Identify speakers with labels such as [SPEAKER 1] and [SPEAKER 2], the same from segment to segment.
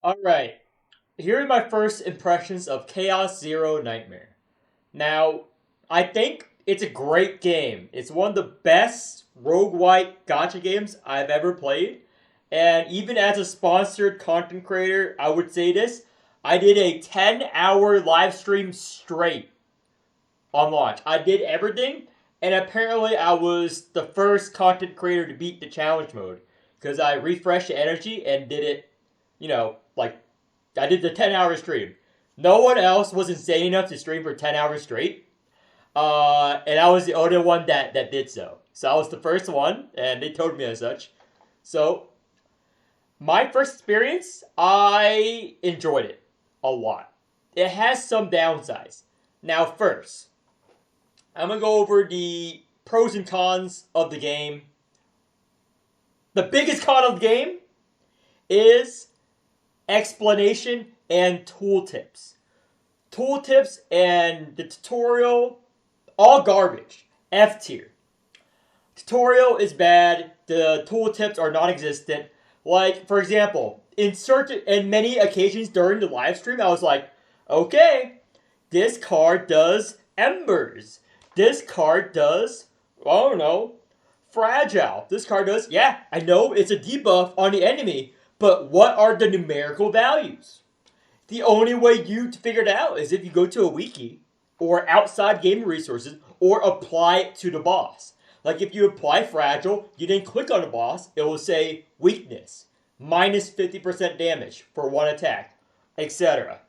[SPEAKER 1] Alright, here are my first impressions of Chaos Zero Nightmare. Now, I think it's a great game. It's one of the best roguelike gacha games I've ever played. And even as a sponsored content creator, I would say this. I did a 10-hour live stream straight on launch. I did everything, and apparently I was the first content creator to beat the challenge mode. Because I refreshed the energy and did it, like I did the 10-hour stream. No one else was insane enough to stream for 10 hours straight. And I was the only one that did so. So I was the first one, and they told me as such. So, my first experience, I enjoyed it a lot. It has some downsides. Now, first, I'm going to go over the pros and cons of the game. The biggest con of the game is explanation and tooltips. Tooltips and the tutorial, all garbage. F tier. Tutorial is bad. The tooltips are non-existent. Like, for example, in many occasions during the live stream, I was like, okay, this card does embers. This card does, I don't know, fragile. This card does, yeah, I know it's a debuff on the enemy, but what are the numerical values? The only way you to figure it out is if you go to a wiki or outside game resources or apply it to the boss. Like if you apply fragile, you then click on the boss, it will say weakness, minus 50% damage for one attack, etc.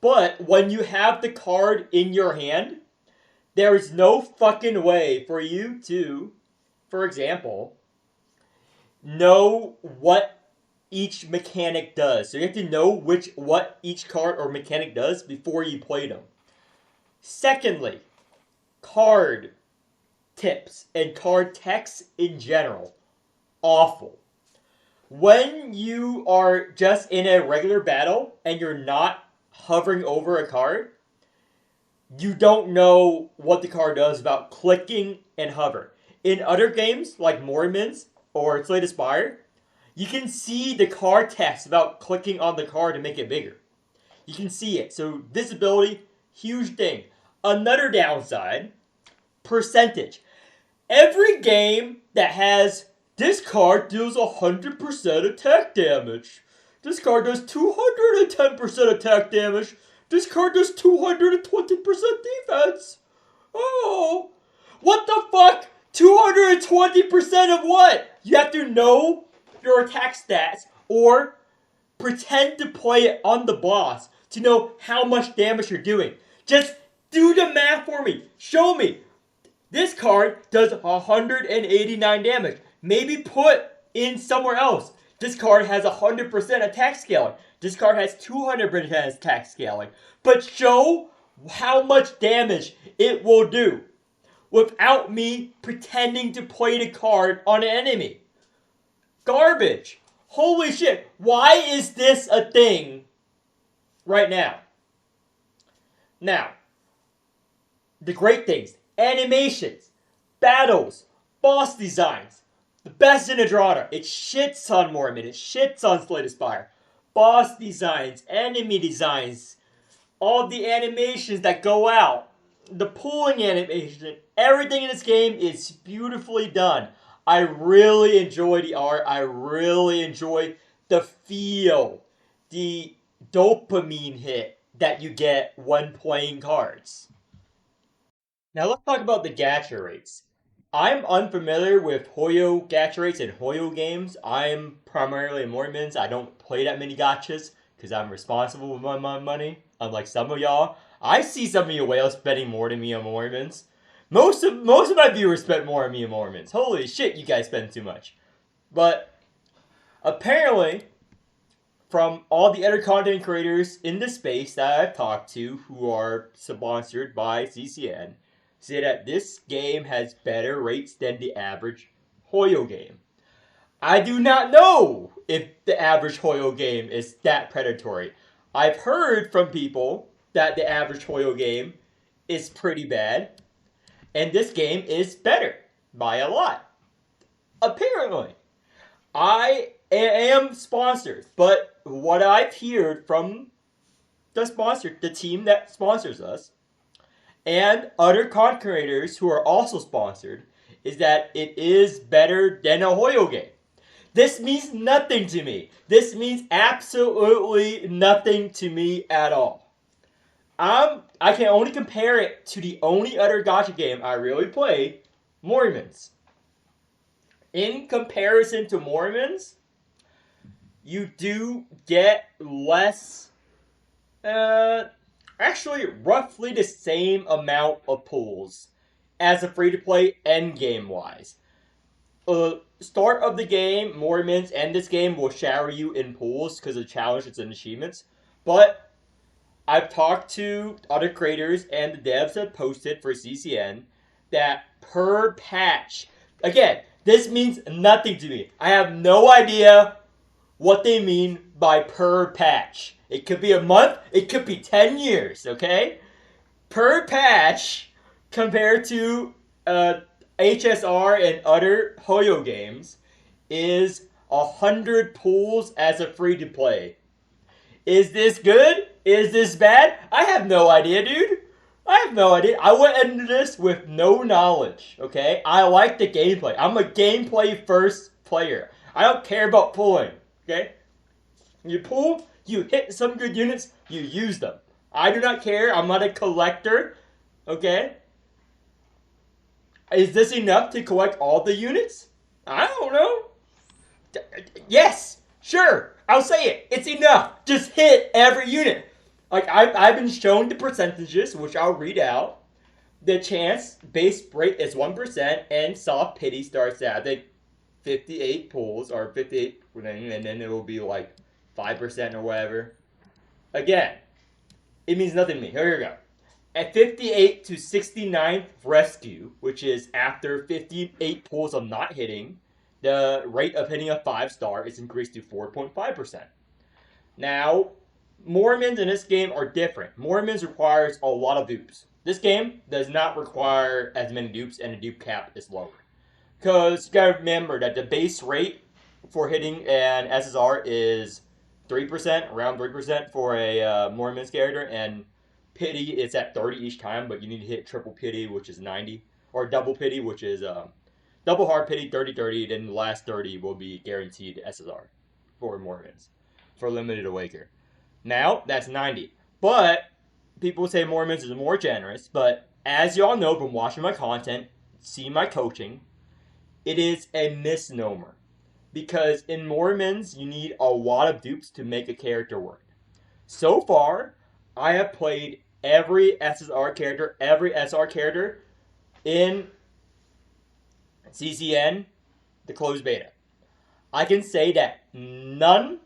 [SPEAKER 1] But when you have the card in your hand, there is no fucking way for you to, for example, know what each mechanic does. So you have to know what each card or mechanic does before you play them. Secondly, card tips and card text in general. Awful. When you are just in a regular battle and you're not hovering over a card, you don't know what the card does about clicking and hover. In other games like Mormons or Slay the Spire, you can see the card text about clicking on the card to make it bigger. You can see it. So visibility, huge thing. Another downside, percentage. Every game that has this card deals 100% attack damage. This card does 210% attack damage. This card does 220% defense. Oh, what the fuck? 220% of what? You have to know your attack stats or pretend to play it on the boss to know how much damage you're doing. Just do the math for me. Show me. This card does 189 damage. Maybe put in somewhere else. This card has 100% attack scaling. This card has 200% attack scaling. But show how much damage it will do without me pretending to play the card on an enemy. Garbage. Holy shit. Why is this a thing right now? Now, the great things. Animations. Battles. Boss designs. The best in a genre. It shits on Mormon. It shits on Slay the Spire. Boss designs. Enemy designs. All the animations that go out. The pulling animation. Everything in this game is beautifully done. I really enjoy the art. I really enjoy the feel. The dopamine hit that you get when playing cards. Now let's talk about the gacha rates. I'm unfamiliar with Hoyo gacha rates and Hoyo games. I'm primarily a Mormons. I don't play that many gachas because I'm responsible with my money. Unlike some of y'all, I see some of you whales spending more than me on Mormons. Most of my viewers spend more on me on Mormons. Holy shit, you guys spend too much. But apparently, from all the other content creators in the space that I've talked to who are sponsored by CCN, say that this game has better rates than the average Hoyo game. I do not know if the average Hoyo game is that predatory. I've heard from people that the average Hoyo game is pretty bad, and this game is better by a lot. Apparently. I am sponsored, but what I've heard from the team that sponsors us, and other content creators who are also sponsored, is that it is better than a Hoyo game. This means nothing to me. This means absolutely nothing to me at all. I can only compare it to the only other gacha game I really play, Mormons. In comparison to Mormons, you do get less, actually roughly the same amount of pulls as a free-to-play endgame wise. Start of the game, Mormons, and this game will shower you in pools because of challenges and achievements. But I've talked to other creators and the devs have posted for CCN that per patch, again, this means nothing to me. I have no idea what they mean by per patch. It could be a month, it could be 10 years, okay? Per patch, compared to HSR and other Hoyo games, is 100 pools as a free to play. Is this good? Is this bad? I have no idea, dude. I have no idea. I went into this with no knowledge, okay? I like the gameplay. I'm a gameplay first player. I don't care about pulling, okay? You pull, you hit some good units, you use them. I do not care. I'm not a collector, okay? Is this enough to collect all the units? I don't know. Yes, sure, I'll say it. It's enough. Just hit every unit. Like, I've been shown the percentages, which I'll read out. The chance base rate is 1%, and soft pity starts at, I think, 58 pulls, or 58, and then it will be like 5% or whatever. Again, it means nothing to me. Here we go. At 58 to 69th rescue, which is after 58 pulls of not hitting, the rate of hitting a 5-star is increased to 4.5%. Now, Mormons in this game are different. Mormons requires a lot of dupes. This game does not require as many dupes, and the dupe cap is lower. Because you gotta remember that the base rate for hitting an SSR is 3%, around 3% for a Mormons character, and pity is at 30 each time, but you need to hit triple pity, which is 90, or double pity, which is double hard pity, 30-30, then the last 30 will be guaranteed SSR for Mormons, for limited awaker. Now, that's 90. But people say Mormons is more generous, but as y'all know from watching my content, see my coaching, it is a misnomer. Because in Mormons, you need a lot of dupes to make a character work. So far, I have played every SSR character, every SR character in CCN, the closed beta. I can say that none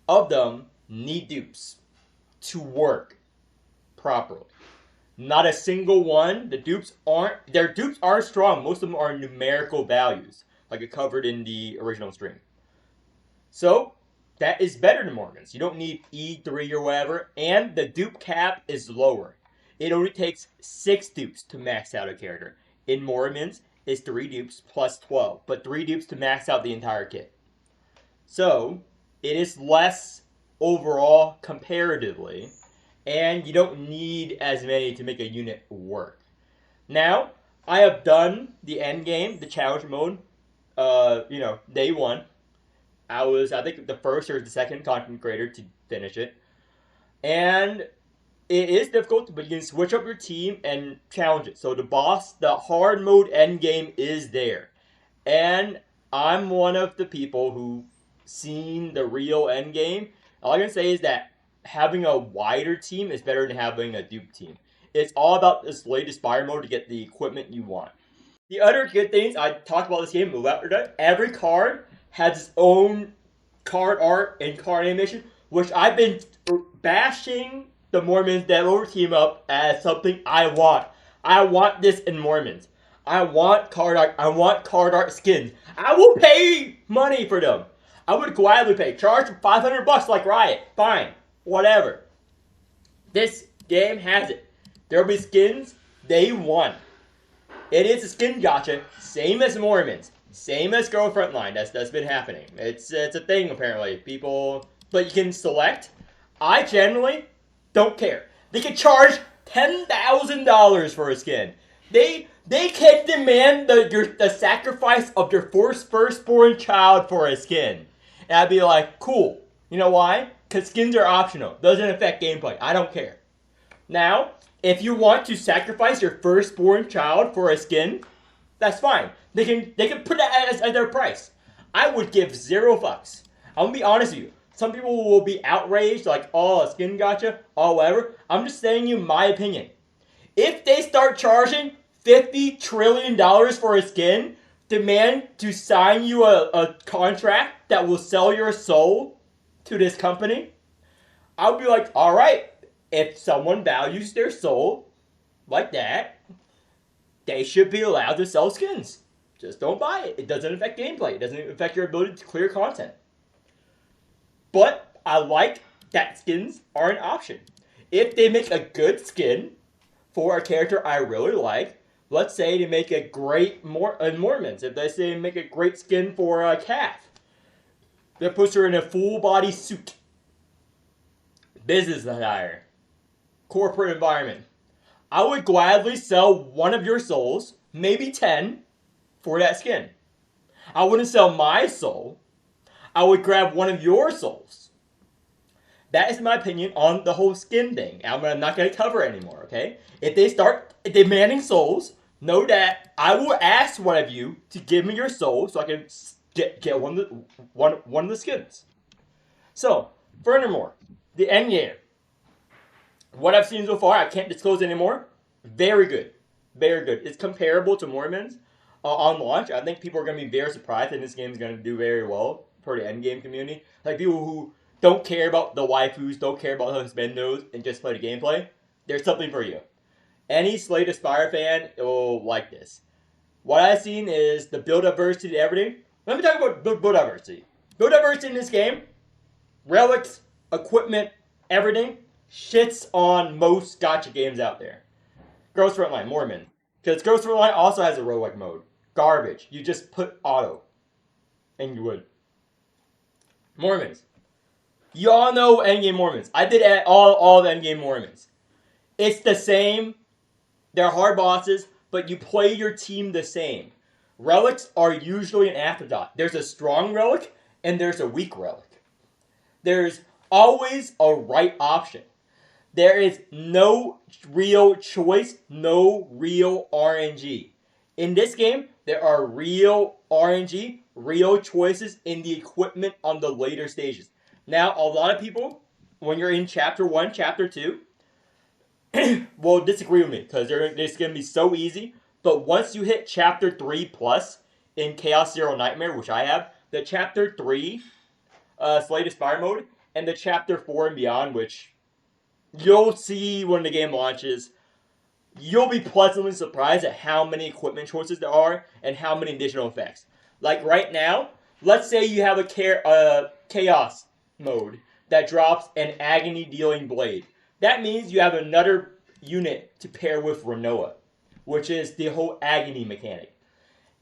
[SPEAKER 1] of them need dupes to work properly. Not a single one. Their dupes are strong. Most of them are numerical values, like I covered in the original stream. So, that is better than Mormons. You don't need E3 or whatever, and the dupe cap is lower. It only takes 6 dupes to max out a character. In Mormons, it's 3 dupes plus 12, but 3 dupes to max out the entire kit. So, it is less overall comparatively, and you don't need as many to make a unit work. Now, I have done the end game, the challenge mode, day 1. I was, I think, the first or the second content creator to finish it. And it is difficult, but you can switch up your team and challenge it. So the hard mode end game is there. And I'm one of the people who seen the real end game. All I can say is that having a wider team is better than having a dupe team. It's all about this latest fire mode to get the equipment you want. The other good things I talked about this game, every card has its own card art and card animation, which I've been bashing the Mormons dev team up as something I want. I want this in Mormons. I want card art. I want card art skins. I will pay money for them. I would gladly pay. Charge $500 like Riot. Fine. Whatever. This game has it. There'll be skins day 1. It is a skin gacha, same as Mormons. Same as Girl Frontline. That's been happening. It's a thing apparently. People, but you can select. I generally don't care. They can charge $10,000 for a skin. They can demand the sacrifice of your firstborn child for a skin. And I'd be like, cool. You know why? Because skins are optional. Doesn't affect gameplay. I don't care. Now, if you want to sacrifice your firstborn child for a skin, that's fine. They can put that as their price. I would give zero fucks. I'm gonna be honest with you. Some people will be outraged, like, oh, a skin gacha, oh, whatever. I'm just saying you my opinion. If they start charging $50 trillion for a skin, demand to sign you a contract that will sell your soul to this company, I'll be like, all right, if someone values their soul like that, they should be allowed to sell skins. Just don't buy it. It doesn't affect gameplay. It doesn't affect your ability to clear content. But I like that skins are an option. If they make a good skin for a character I really like, let's say they make a great Mormons. If they say make a great skin for a calf, that puts her in a full body suit, business attire, corporate environment, I would gladly sell one of your souls, maybe 10, for that skin. I wouldn't sell my soul. I would grab one of your souls. That is my opinion on the whole skin thing. I'm not going to cover it anymore, okay? If they start demanding souls, know that I will ask one of you to give me your soul so I can get one of the skins. So, furthermore, the endgame. What I've seen so far, I can't disclose anymore. Very good. Very good. It's comparable to Mormons on launch. I think people are going to be very surprised that this game is going to do very well for the endgame community. Like people who don't care about the waifus, don't care about the husbandos, and just play the gameplay. There's something for you. Any Slay the Spire fan will like this. What I've seen is the build diversity to everything. Let me talk about build diversity. Build diversity in this game, relics, equipment, everything, shits on most gacha games out there. Ghost Frontline, Mormon. Because Ghost Frontline also has a roguelike mode. Garbage. You just put auto. And you would. Mormons. You all know Endgame Mormons. I did all the Endgame Mormons. It's the same. They're hard bosses, but you play your team the same. Relics are usually an afterthought. There's a strong relic, and there's a weak relic. There's always a right option. There is no real choice, no real RNG. In this game, there are real RNG, real choices in the equipment on the later stages. Now, a lot of people, when you're in Chapter 1, Chapter 2, will disagree with me because it's going to be so easy. But once you hit Chapter 3 plus in Chaos Zero Nightmare, which I have, the Chapter 3 Slay the Spire mode, and the Chapter 4 and beyond, which you'll see when the game launches, you'll be pleasantly surprised at how many equipment choices there are and how many additional effects. Like right now, let's say you have a Chaos mode that drops an agony dealing blade. That means you have another unit to pair with Renoa, which is the whole agony mechanic.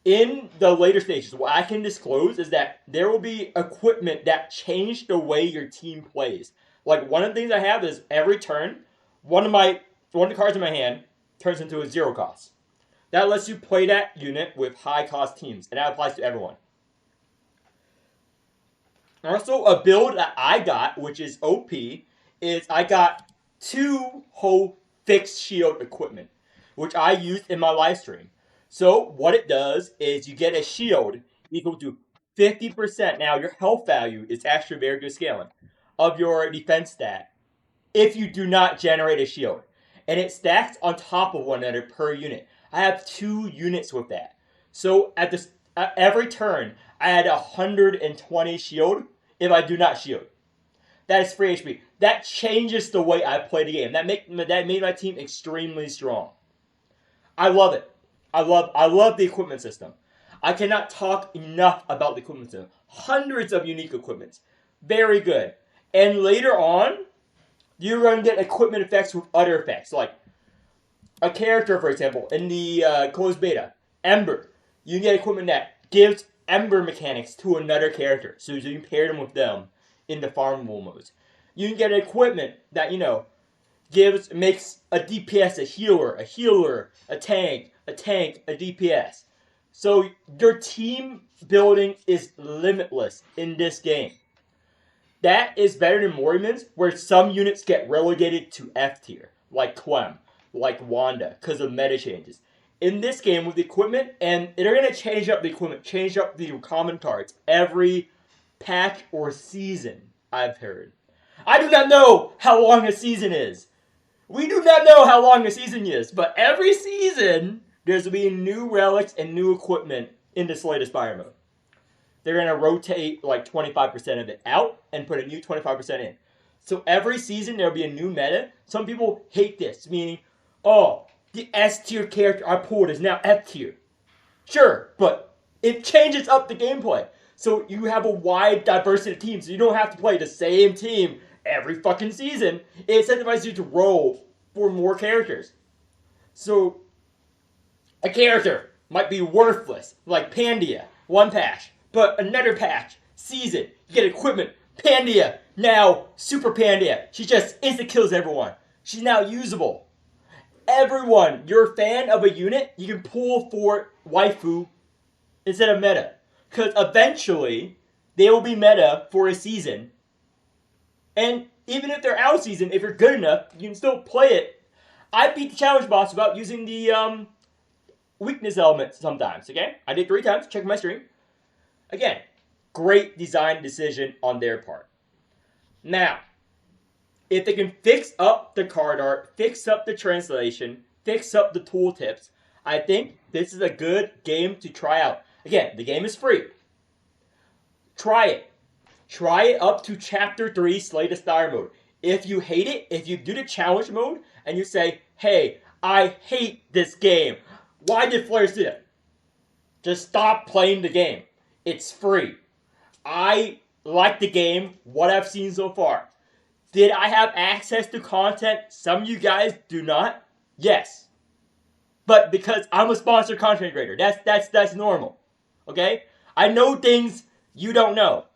[SPEAKER 1] In the later stages, what I can disclose is that there will be equipment that change the way your team plays. Like one of the things I have is every turn, one of the cards in my hand turns into a 0 cost. That lets you play that unit with high cost teams, and that applies to everyone. Also, a build that I got, which is OP, is I got 2 whole fixed shield equipment, which I used in my live stream. So what it does is you get a shield equal to 50%. Now your health value is actually very good scaling of your defense stat if you do not generate a shield. And it stacks on top of one another per unit. I have 2 units with that. So at every turn, I had 120 shield if I do not shield. That is free HP. That changes the way I play the game. That made my team extremely strong. I love it. I love the equipment system. I cannot talk enough about the equipment system. Hundreds of unique equipments. Very good. And later on, you're going to get equipment effects with other effects. Like a character, for example, in the closed beta, Ember. You can get equipment that gives Ember mechanics to another character, so you can pair them with them in the farmable modes. You can get equipment that makes a DPS a healer, a tank, a DPS. So your team building is limitless in this game. That is better than Mormons, where some units get relegated to F tier, like Clem, like Wanda, because of meta changes. In this game, with the equipment, and they're going to change up the equipment, change up the common cards every patch or season, I've heard. I do not know how long a season is. We do not know how long a season is, but every season, there's going to be new relics and new equipment in this latest fire mode. They're going to rotate like 25% of it out and put a new 25% in. So every season there'll be a new meta. Some people hate this, meaning, oh, the S tier character I pulled is now F tier. Sure, but it changes up the gameplay. So you have a wide diversity of teams. So you don't have to play the same team every fucking season. It incentivizes you to roll for more characters. So a character might be worthless, like Pandia, one patch. But another patch, season, you get equipment. Pandia, now Super Pandia. She just instant kills everyone. She's now usable. Everyone, you're a fan of a unit, you can pull for waifu instead of meta. Because eventually, they will be meta for a season. And even if they're out of season, if you're good enough, you can still play it. I beat the challenge boss without using the weakness elements sometimes, okay? I did 3 times, check my stream. Again, great design decision on their part. Now, if they can fix up the card art, fix up the translation, fix up the tooltips, I think this is a good game to try out. Again, the game is free. Try it. Try it up to Chapter 3 Slay the Spire mode. If you hate it, if you do the challenge mode, and you say, hey, I hate this game. Why did players do that? Just stop playing the game. It's free. I like the game, what I've seen so far. Did I have access to content some of you guys do not? Yes. But because I'm a sponsored content creator, that's normal. Okay? I know things you don't know.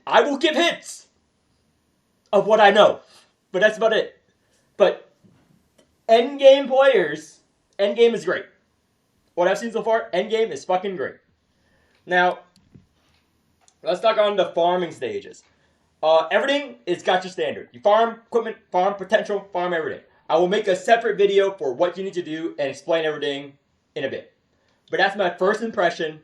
[SPEAKER 1] I will give hints of what I know. But that's about it. But Endgame players, Endgame is great. What I've seen so far, Endgame is fucking great. Now, let's talk on the farming stages. Everything is Gacha standard. You farm equipment, farm potential, farm everything. I will make a separate video for what you need to do and explain everything in a bit. But that's my first impression.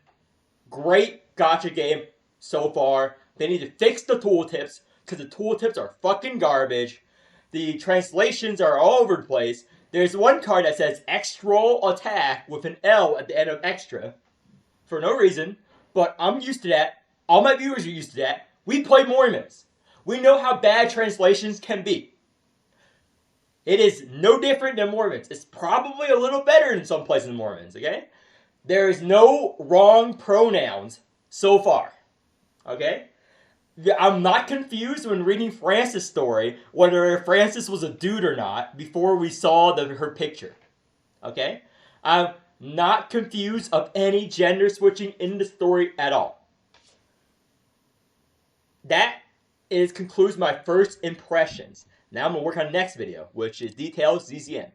[SPEAKER 1] Great Gacha game so far. They need to fix the tooltips because the tooltips are fucking garbage. The translations are all over the place. There's one card that says extra attack with an L at the end of extra for no reason, but I'm used to that. All my viewers are used to that. We play Mormons. We know how bad translations can be. It is no different than Mormons. It's probably a little better in some places than Mormons, okay? There is no wrong pronouns so far, okay? I'm not confused when reading Frances' story whether Frances was a dude or not before we saw her picture. Okay? I'm not confused of any gender switching in the story at all. That concludes my first impressions. Now I'm going to work on the next video, which is Details ZZN.